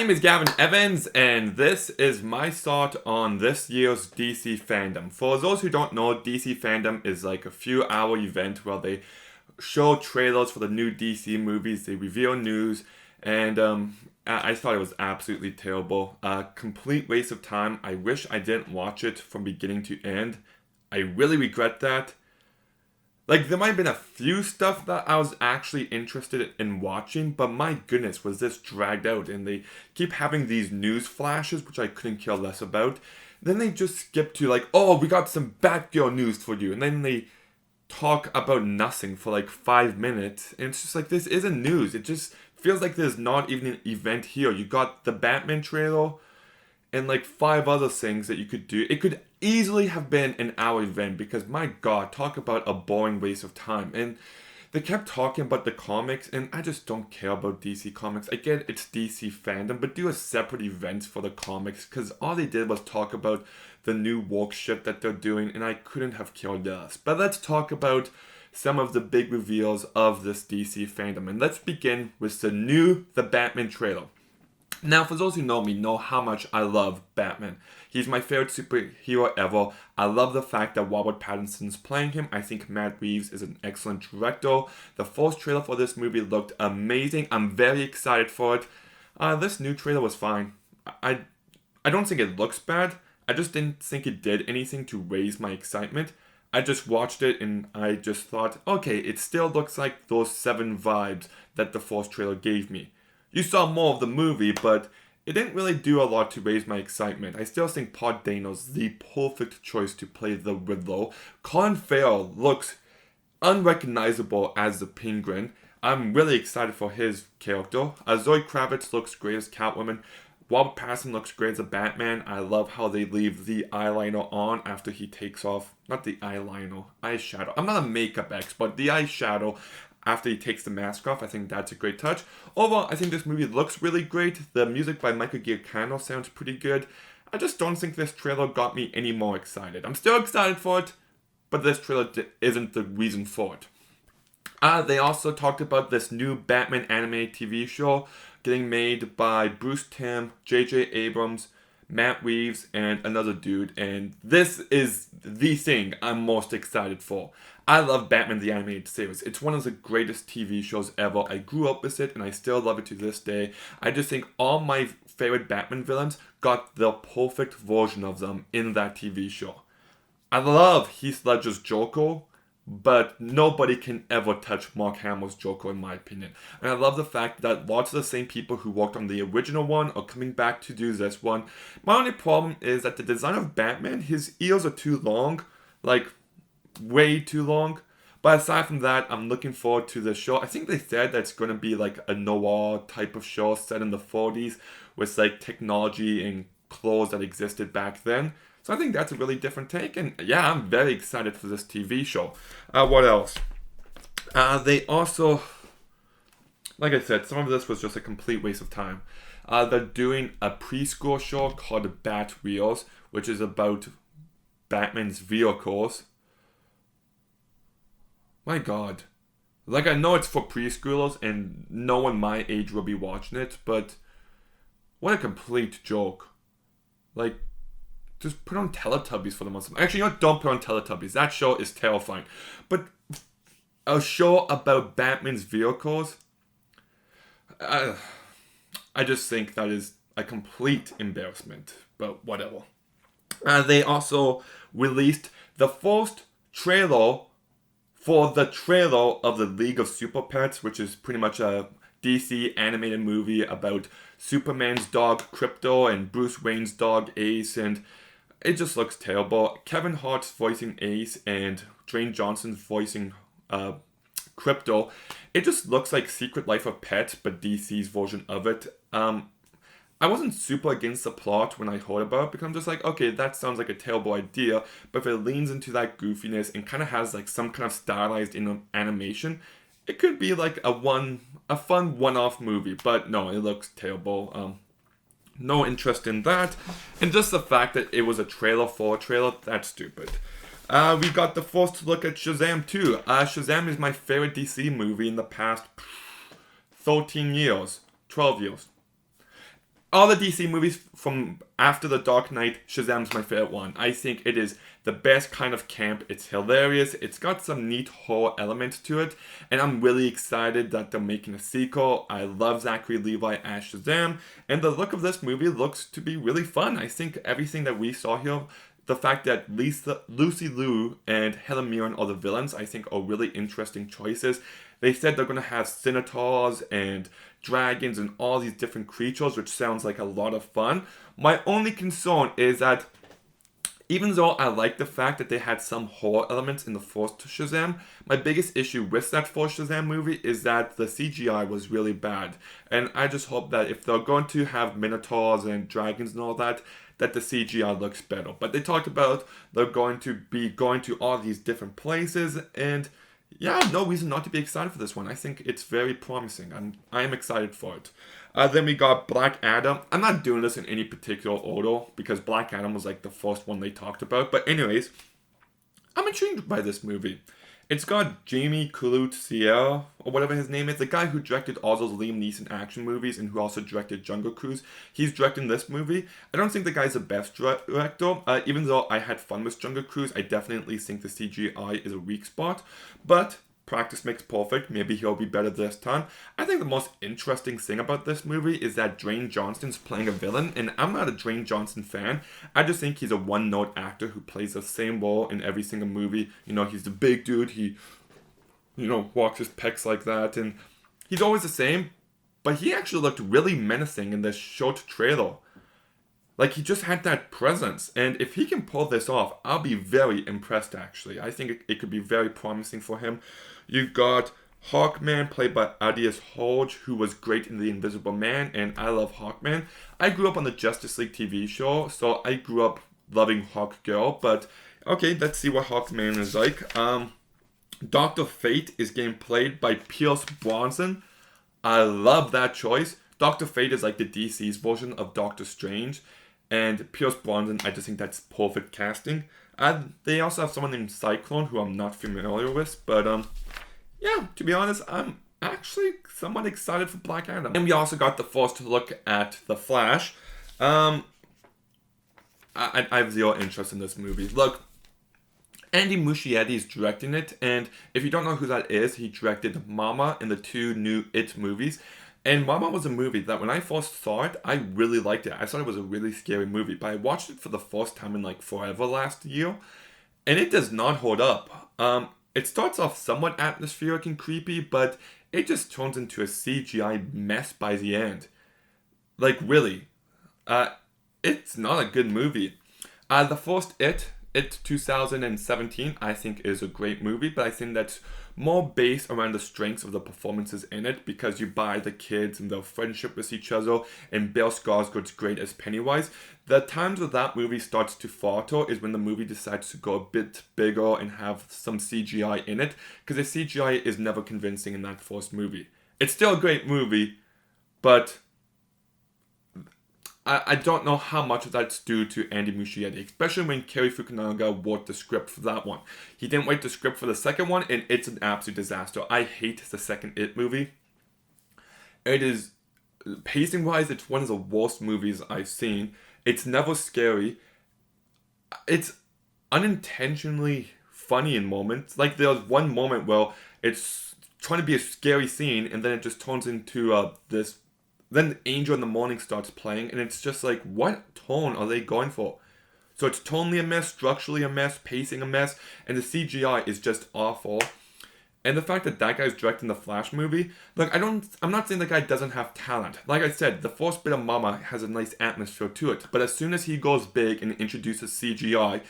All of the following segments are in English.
name is Gavin Evans, and this is my thought on this year's DC Fandom. For those who don't know, DC Fandom is like a few-hour event where they show trailers for the new DC movies, they reveal news, and I thought it was absolutely terrible. Complete waste of time. I wish I didn't watch it from beginning to end. I really regret that. Like, there might have been a few stuff that I was actually interested in watching, but my goodness, was this dragged out. And they keep having these news flashes, which I couldn't care less about. Then they just skip to like, oh, we got some Batgirl news for you. And then they talk about nothing for like 5 minutes. And it's just like, this isn't news. It just feels like there's not even an event here. You got the Batman trailer and like 5 other things that you could do. It could easily have been an hour event because, my god, talk about a boring waste of time. And they kept talking about the comics, and I just don't care about DC Comics. I get it's DC Fandom, but do a separate event for the comics, because all they did was talk about the new woke shit that they're doing, and I couldn't have cared less. But let's talk about some of the big reveals of this DC Fandom, and let's begin with the Batman trailer. Now, for those who know me, know how much I love Batman. He's my favorite superhero ever. I love the fact that Robert Pattinson's playing him. I think Matt Reeves is an excellent director. The first trailer for this movie looked amazing. I'm very excited for it. This new trailer was fine. I don't think it looks bad. I just didn't think it did anything to raise my excitement. I just watched it and I just thought, okay, it still looks like those 7 vibes that the first trailer gave me. You saw more of the movie, but it didn't really do a lot to raise my excitement. I still think Paul Dano's the perfect choice to play the Riddler. Colin Farrell looks unrecognizable as the Penguin. I'm really excited for his character. Zoe Kravitz looks great as Catwoman. Robert Pattinson looks great as a Batman. I love how they leave the eyeliner on after he takes off, not the eyeliner, eyeshadow. I'm not a makeup expert, the eyeshadow after he takes the mask off. I think that's a great touch. Overall, I think this movie looks really great. The music by Michael Giacchino sounds pretty good. I just don't think this trailer got me any more excited. I'm still excited for it, but this trailer isn't the reason for it. They also talked about this new Batman animated TV show getting made by Bruce Timm, J.J. Abrams, Matt Reeves, and another dude, and this is the thing I'm most excited for. I love Batman the Animated Series. It's one of the greatest TV shows ever. I grew up with it, and I still love it to this day. I just think all my favorite Batman villains got the perfect version of them in that TV show. I love Heath Ledger's Joker, but nobody can ever touch Mark Hamill's Joker, in my opinion. And I love the fact that lots of the same people who worked on the original one are coming back to do this one. My only problem is that the design of Batman, his ears are too long, like way too long. But aside from that, I'm looking forward to the show. I think they said that it's going to be like a noir type of show set in the 40s with like technology and clothes that existed back then. So I think that's a really different take, and yeah, I'm very excited for this TV show. What else? They also, like I said, some of this was just a complete waste of time. They're doing a preschool show called Bat Wheels, which is about Batman's vehicles. My god. Like, I know it's for preschoolers, and no one my age will be watching it, but what a complete joke. Like, just put on Teletubbies for the most. Actually, you know what? Don't put on Teletubbies. That show is terrifying. But a show about Batman's vehicles, I just think that is a complete embarrassment. But whatever. They also released the first trailer for the trailer of the League of Super Pets, which is pretty much a DC animated movie about Superman's dog Krypto and Bruce Wayne's dog Ace, and it just looks terrible. Kevin Hart's voicing Ace and Dwayne Johnson's voicing Krypto. It just looks like Secret Life of Pets, but DC's version of it. I wasn't super against the plot when I heard about it, because I'm just like, okay, that sounds like a terrible idea, but if it leans into that goofiness and kind of has like some kind of stylized animation, it could be like a fun one-off movie. But no, it looks terrible. No interest in that. And just the fact that it was a trailer for a trailer, that's stupid. We got the first look at Shazam 2. Shazam is my favorite DC movie in the past 13 years, 12 years. all the DC movies from after The Dark Knight, Shazam's my favorite one. I think it is the best kind of camp. It's hilarious. It's got some neat horror elements to it. And I'm really excited that they're making a sequel. I love Zachary Levi as Shazam. And the look of this movie looks to be really fun. I think everything that we saw here, the fact that Lucy Liu and Helen Mirren are the villains, I think are really interesting choices. They said they're going to have centaurs and dragons and all these different creatures, which sounds like a lot of fun. My only concern is that even though I like the fact that they had some horror elements in the first Shazam, my biggest issue with that first Shazam movie is that the CGI was really bad. And I just hope that if they're going to have minotaurs and dragons and all that, that the CGI looks better. But they talked about they're going to be going to all these different places, and yeah, no reason not to be excited for this one. I think it's very promising. I am excited for it. Then we got Black Adam. I'm not doing this in any particular order because Black Adam was like the first one they talked about. But anyways, I'm intrigued by this movie. It's got Jamie Kulu Sierra, or whatever his name is, the guy who directed all those Liam Neeson action movies and who also directed Jungle Cruise. He's directing this movie. I don't think the guy's the best director. Even though I had fun with Jungle Cruise, I definitely think the CGI is a weak spot. But practice makes perfect. Maybe he'll be better this time. I think the most interesting thing about this movie is that Dwayne Johnson's playing a villain, and I'm not a Dwayne Johnson fan. I just think he's a one-note actor who plays the same role in every single movie. You know, he's the big dude. He, walks his pecs like that, and he's always the same. But he actually looked really menacing in this short trailer. Like, he just had that presence. And if he can pull this off, I'll be very impressed, actually. I think it could be very promising for him. You've got Hawkman, played by Adias Hodge, who was great in The Invisible Man, and I love Hawkman. I grew up on the Justice League TV show, so I grew up loving Hawkgirl. But, okay, let's see what Hawkman is like. Dr. Fate is getting played by Pierce Brosnan. I love that choice. Dr. Fate is like the DC's version of Doctor Strange. And Pierce Brosnan, I just think that's perfect casting. They also have someone named Cyclone, who I'm not familiar with. But, yeah, to be honest, I'm actually somewhat excited for Black Adam. And we also got the first look at The Flash. I have zero interest in this movie. Look, Andy Muschietti is directing it. And if you don't know who that is, he directed Mama in the two new It movies. And Mama was a movie that when I first saw it, I really liked it. I thought it was a really scary movie, but I watched it for the first time in like forever last year, and it does not hold up. It starts off somewhat atmospheric and creepy, but it just turns into a CGI mess by the end. Like, really. It's not a good movie. The first It 2017, I think is a great movie, but I think that's more based around the strengths of the performances in it, because you buy the kids and their friendship with each other, and Bill Skarsgård's great as Pennywise. The times where that movie starts to falter is when the movie decides to go a bit bigger and have some CGI in it, because the CGI is never convincing in that first movie. It's still a great movie, but I don't know how much of that's due to Andy Muschietti, especially when Cary Fukunaga wrote the script for that one. He didn't write the script for the second one, and it's an absolute disaster. I hate the second It movie. It is, pacing-wise, it's one of the worst movies I've seen. It's never scary. It's unintentionally funny in moments. Like, there's one moment where it's trying to be a scary scene, and then it just turns into this. Then Angel in the Morning starts playing, and it's just like, what tone are they going for? So it's tonally a mess, structurally a mess, pacing a mess, and the CGI is just awful. And the fact that that guy's directing the Flash movie, look, I'm not saying the guy doesn't have talent. Like I said, the first bit of Mama has a nice atmosphere to it, but as soon as he goes big and introduces CGI,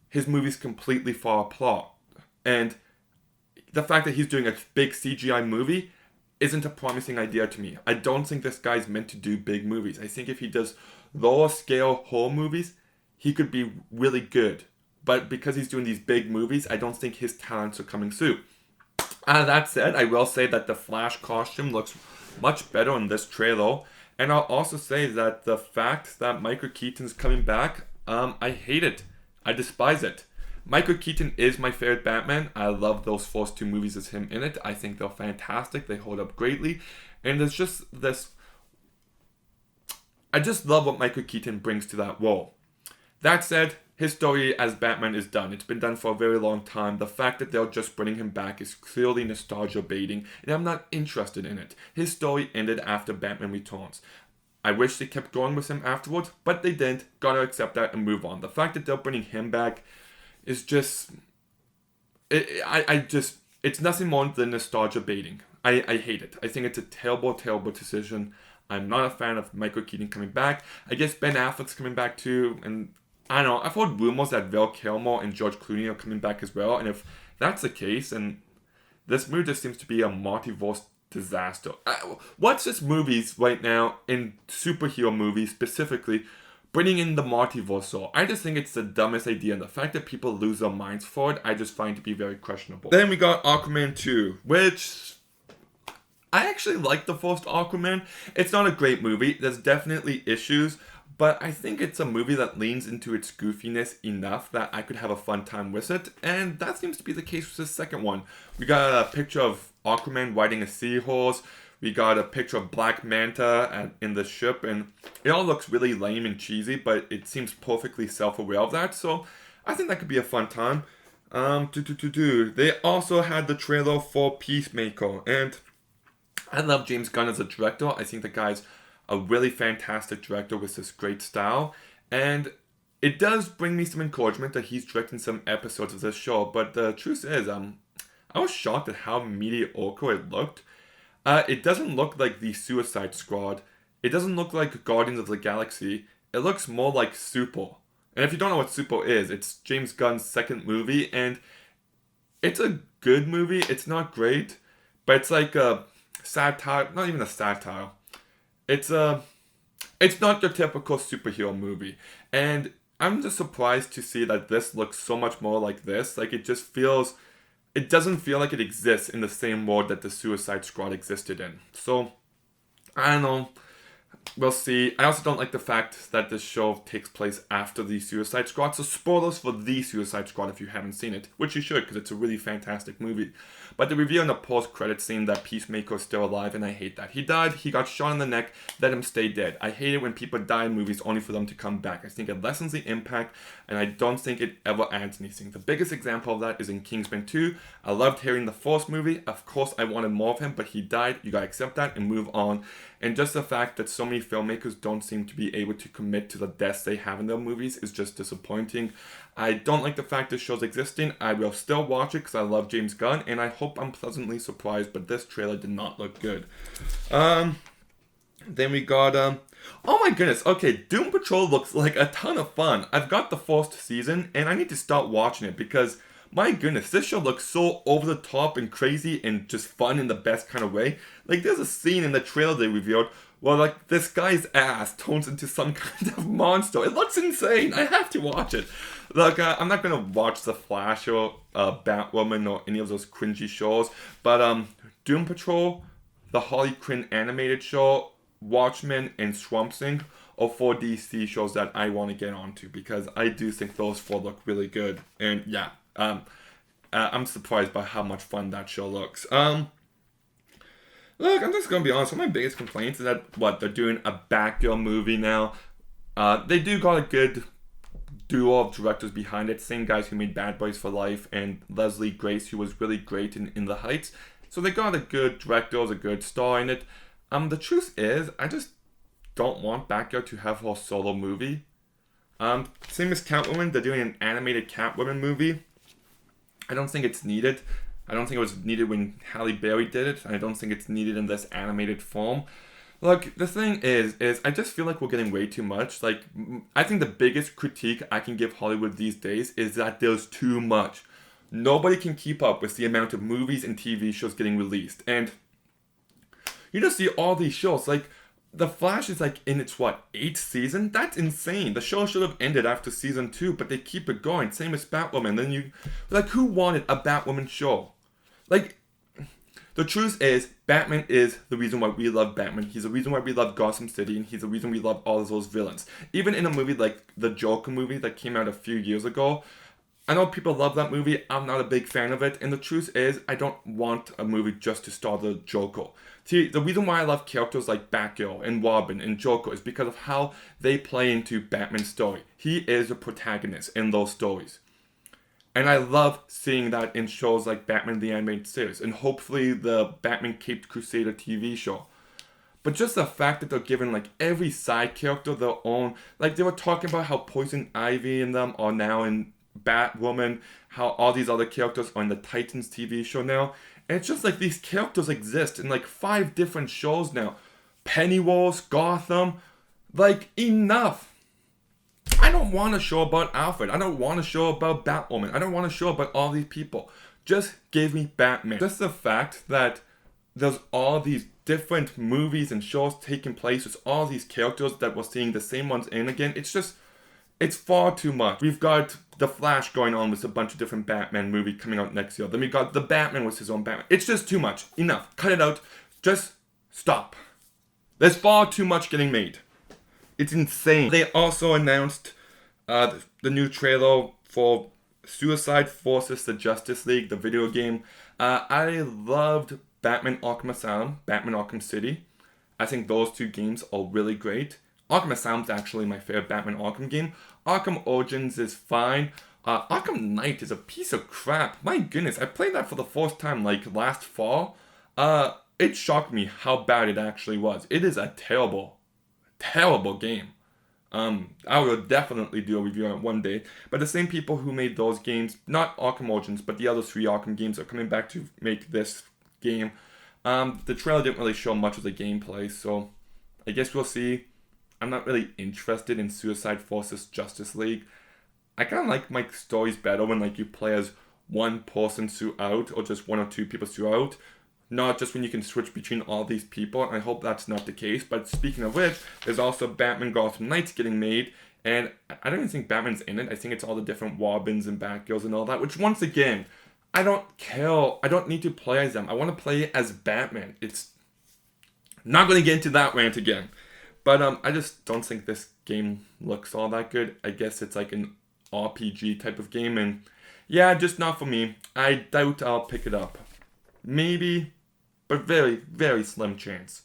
his movies completely fall apart. And the fact that he's doing a big CGI movie isn't a promising idea to me. I don't think this guy's meant to do big movies. I think if he does lower scale horror movies, he could be really good. But because he's doing these big movies, I don't think his talents are coming through. That said, I will say that the Flash costume looks much better in this trailer. And I'll also say that the fact that Michael Keaton's coming back, I hate it. I despise it. Michael Keaton is my favorite Batman. I love those first two movies with him in it. I think they're fantastic. They hold up greatly. And there's just this... I just love what Michael Keaton brings to that role. That said, his story as Batman is done. It's been done for a very long time. The fact that they're just bringing him back is clearly nostalgia baiting, and I'm not interested in it. His story ended after Batman Returns. I wish they kept going with him afterwards, but they didn't. Gotta accept that and move on. The fact that they're bringing him back is just... It's nothing more than nostalgia baiting. I hate it. I think it's a terrible, terrible decision. I'm not a fan of Michael Keaton coming back. I guess Ben Affleck's coming back too, and I don't know. I've heard rumors that Val Kilmer and George Clooney are coming back as well, and if that's the case, then this movie just seems to be a multiverse disaster. What's this movies right now, in superhero movies specifically, bringing in the multiverse? So I just think it's the dumbest idea, and the fact that people lose their minds for it, I just find to be very questionable. Then we got Aquaman 2, which I actually like the first Aquaman. It's not a great movie. There's definitely issues, but I think it's a movie that leans into its goofiness enough that I could have a fun time with it, and that seems to be the case with the second one. We got a picture of Aquaman riding a seahorse. We got a picture of Black Manta in the ship, and it all looks really lame and cheesy, but it seems perfectly self-aware of that, so I think that could be a fun time. They also had the trailer for Peacemaker, and I love James Gunn as a director. I think the guy's a really fantastic director with this great style, and it does bring me some encouragement that he's directing some episodes of this show, but the truth is, I was shocked at how mediocre it looked. It doesn't look like the Suicide Squad. It doesn't look like Guardians of the Galaxy. It looks more like Super. And if you don't know what Super is, it's James Gunn's second movie, and it's a good movie. It's not great, but it's like a satire, not even a satire. It's not your typical superhero movie. And I'm just surprised to see that this looks so much more like this. Like, it doesn't feel like it exists in the same world that the Suicide Squad existed in. So, I don't know. We'll see. I also don't like the fact that this show takes place after the Suicide Squad. So spoilers for the Suicide Squad if you haven't seen it, which you should because it's a really fantastic movie. But the reveal in the post-credits scene that Peacemaker is still alive, and I hate that. He died, he got shot in the neck, let him stay dead. I hate it when people die in movies only for them to come back. I think it lessens the impact, and I don't think it ever adds anything. The biggest example of that is in Kingsman 2. I loved hearing the first movie. Of course, I wanted more of him, but he died. You gotta accept that and move on. And just the fact that so many filmmakers don't seem to be able to commit to the deaths they have in their movies is just disappointing. I don't like the fact this show's existing. I will still watch it because I love James Gunn, and I hope I'm pleasantly surprised, but this trailer did not look good. Then we got, oh my goodness, okay, Doom Patrol looks like a ton of fun. I've got the first season, and I need to start watching it because, my goodness, this show looks so over the top and crazy and just fun in the best kind of way. Like, there's a scene in the trailer they revealed where, like, this guy's ass turns into some kind of monster. It looks insane. I have to watch it. Look, I'm not going to watch The Flash or Batwoman or any of those cringy shows, but Doom Patrol, the Harley Quinn animated show, Watchmen, and Swamp Thing are 4 DC shows that I want to get onto because I do think those 4 look really good. And yeah, I'm surprised by how much fun that show looks. Look, I'm just going to be honest. One of my biggest complaints is that, they're doing a Batgirl movie now. They do got a good duo of directors behind it. Same guys who made Bad Boys for Life and Leslie Grace, who was really great in The Heights. So they got a good director, a good star in it. The truth is, I just don't want Batgirl to have her solo movie. Same as Catwoman, they're doing an animated Catwoman movie. I don't think it's needed. I don't think it was needed when Halle Berry did it. I don't think it's needed in this animated form. Look, the thing is I just feel like we're getting way too much. Like, I think the biggest critique I can give Hollywood these days is that there's too much. Nobody can keep up with the amount of movies and TV shows getting released. And you just see all these shows. Like, The Flash is like in its, 8th season? That's insane. The show should have ended after season 2, but they keep it going. Same as Batwoman. Then who wanted a Batwoman show? Like, the truth is, Batman is the reason why we love Batman. He's the reason why we love Gotham City, and he's the reason we love all of those villains. Even in a movie like the Joker movie that came out a few years ago, I know people love that movie. I'm not a big fan of it. And the truth is, I don't want a movie just to star the Joker. See, the reason why I love characters like Batgirl and Robin and Joker is because of how they play into Batman's story. He is a protagonist in those stories. And I love seeing that in shows like Batman the Animated Series and hopefully the Batman Caped Crusader TV show. But just the fact that they're giving like every side character their own, like they were talking about how Poison Ivy and them are now in Batwoman, how all these other characters are in the Titans TV show now. And it's just like these characters exist in like 5 different shows now. Pennyworth, Gotham, like enough. I don't want a show about Alfred. I don't want a show about Batwoman. I don't want a show about all these people. Just give me Batman. Just the fact that there's all these different movies and shows taking place with all these characters that we're seeing the same ones in again. It's far too much. We've got The Flash going on with a bunch of different Batman movies coming out next year. Then we got The Batman with his own Batman. It's just too much. Enough. Cut it out. Just stop. There's far too much getting made. It's insane. They also announced the new trailer for Suicide Forces: The Justice League, the video game. I loved Batman Arkham Asylum, Batman Arkham City. I think those 2 games are really great. Arkham Asylum is actually my favorite Batman Arkham game. Arkham Origins is fine. Arkham Knight is a piece of crap. My goodness, I played that for the first time like last fall. It shocked me how bad it actually was. It is a terrible game. I will definitely do a review on it one day. But the same people who made those games, not Arkham Origins, but the other 3 Arkham games, are coming back to make this game. The trailer didn't really show much of the gameplay, so I guess we'll see. I'm not really interested in Suicide Forces Justice League. I kind of like my stories better when like you play as one person throughout, or just 1 or 2 people throughout. Not just when you can switch between all these people, and I hope that's not the case. But speaking of which, there's also Batman Gotham Knights getting made, and I don't even think Batman's in it. I think it's all the different Robins and Batgirls and all that, which once again, I don't care. I don't need to play as them. I want to play as Batman. It's not going to get into that rant again. But I just don't think this game looks all that good. I guess it's like an RPG type of game, and yeah, just not for me. I doubt I'll pick it up. Maybe, but very, very slim chance.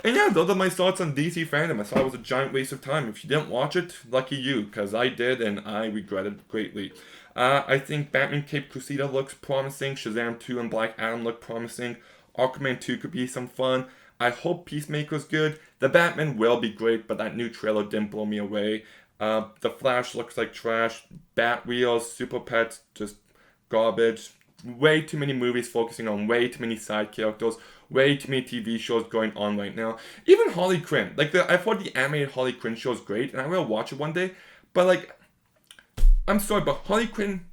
And yeah, those are my thoughts on DC Fandom. I thought it was a giant waste of time. If you didn't watch it, lucky you, because I did, and I regret it greatly. I think Batman Caped Crusader looks promising. Shazam 2 and Black Adam look promising. Aquaman 2 could be some fun. I hope Peacemaker's good. The Batman will be great, but that new trailer didn't blow me away. The Flash looks like trash. Bat Wheels, Super Pets, just garbage. Way too many movies focusing on way too many side characters. Way too many TV shows going on right now. Even Harley Quinn. I've heard the animated Harley Quinn show is great, and I will watch it one day. But I'm sorry, but Harley Quinn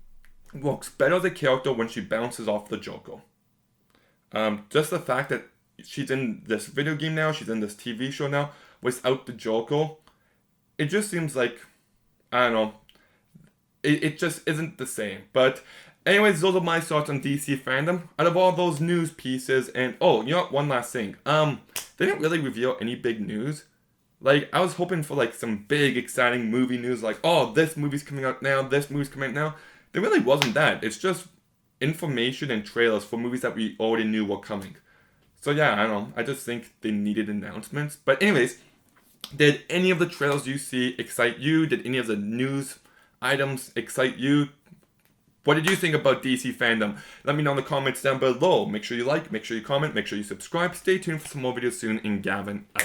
works better as a character when she bounces off the Joker. Just the fact that she's in this video game now, she's in this TV show now, without the Joker, it just seems like, I don't know, it just isn't the same. But anyways, those are my thoughts on DC Fandom. Out of all those news pieces, and oh, you know what, one last thing. They didn't really reveal any big news. I was hoping for some big exciting movie news, oh, this movie's coming out now, this movie's coming out now. There really wasn't that. It's just information and trailers for movies that we already knew were coming. So yeah, I don't know. I just think they needed announcements. But anyways, did any of the trailers you see excite you? Did any of the news items excite you? What did you think about DC Fandom? Let me know in the comments down below. Make sure you like, make sure you comment, make sure you subscribe. Stay tuned for some more videos soon, and Gavin out.